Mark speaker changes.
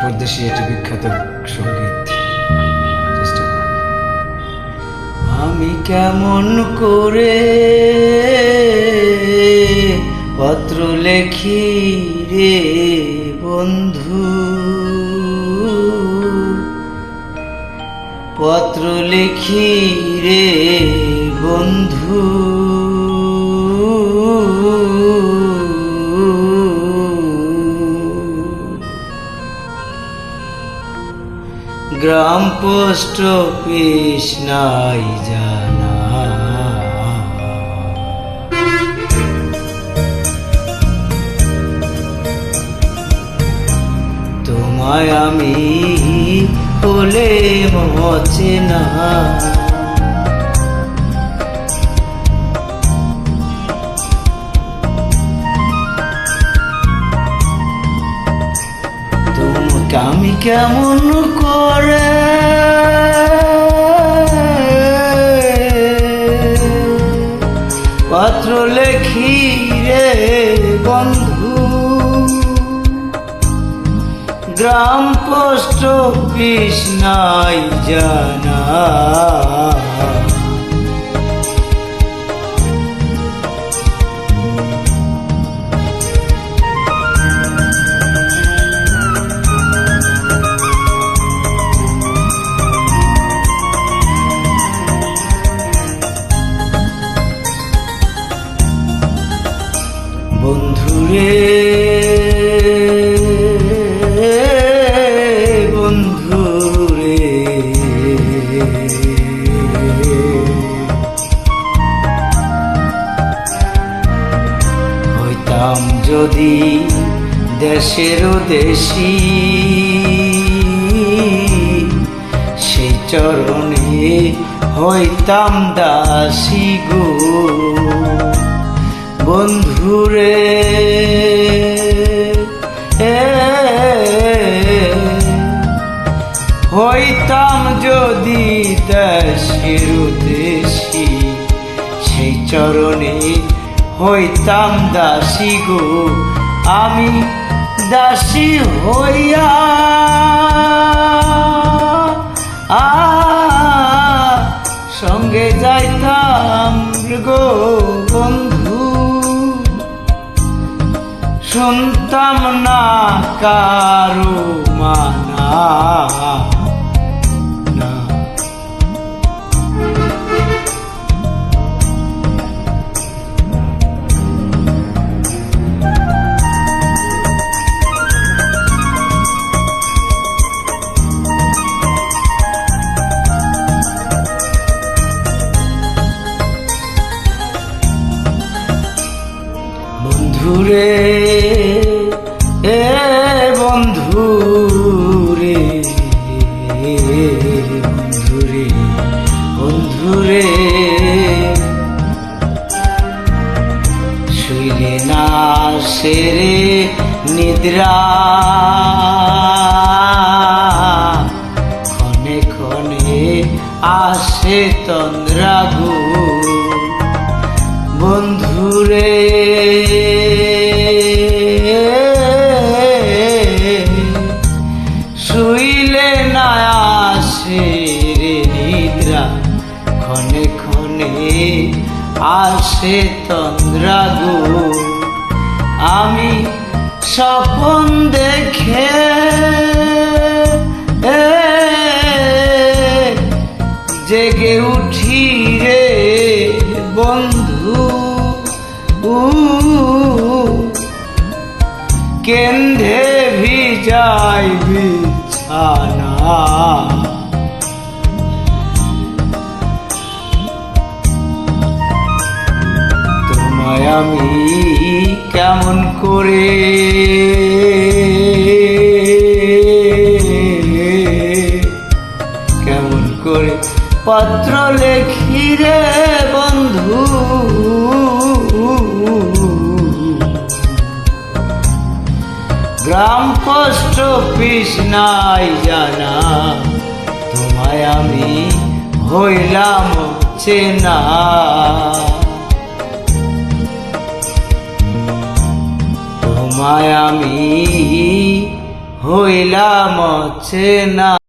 Speaker 1: পরদেশি একটি বিখ্যাত সঙ্গীত চেষ্টা করি। আমি কেমন করে পত্র লেখি রে বন্ধু, পত্র লেখি রে বন্ধু, গ্রাম পোস্ট অফিস নাই জানা, তোমায় আমি বলে মচে না, তোমাকে আমি কেমন করে পত্র লেখি রে বন্ধু, গ্রাম পোস্ট অফিস নাই জানা, বন্ধুরে বন্ধুরে, হইতাম যদি দেশেরও দেশি, সেই চরণে হইতাম দাসী গো বন্ধুরে, হইতাম যদি দেশের দেশি, সেই চরণে হইতাম দাসী গো, আমি দাসী হইয়া সঙ্গে যাইতাম গো বন্ধু, শুনতাম না কারো মানা, বন্ধুরে বন্ধুরে বন্ধুরে বন্ধুরে, শুইলে না সেরে নিদ্রা, ক্ষণে ক্ষণে আসে তন্দ্রা গো বন্ধুরে, শুইলে না আসে রে নিদ্রা, ক্ষণে ক্ষণে আসে তন্দ্রা গো, আমি স্বপ্ন দেখে জেগে উঠি রে বন্ধু, কেন্ধে ভিজাই বিছানা, তোমায় আমি কেমন করে কেমন করে পত্র লেখি রে বন্ধু, গ্রাম পোস্ট অফিস নাই জানা, তোমায় আমি হইলাম চেনা, তোমায় আমি হইলাম না।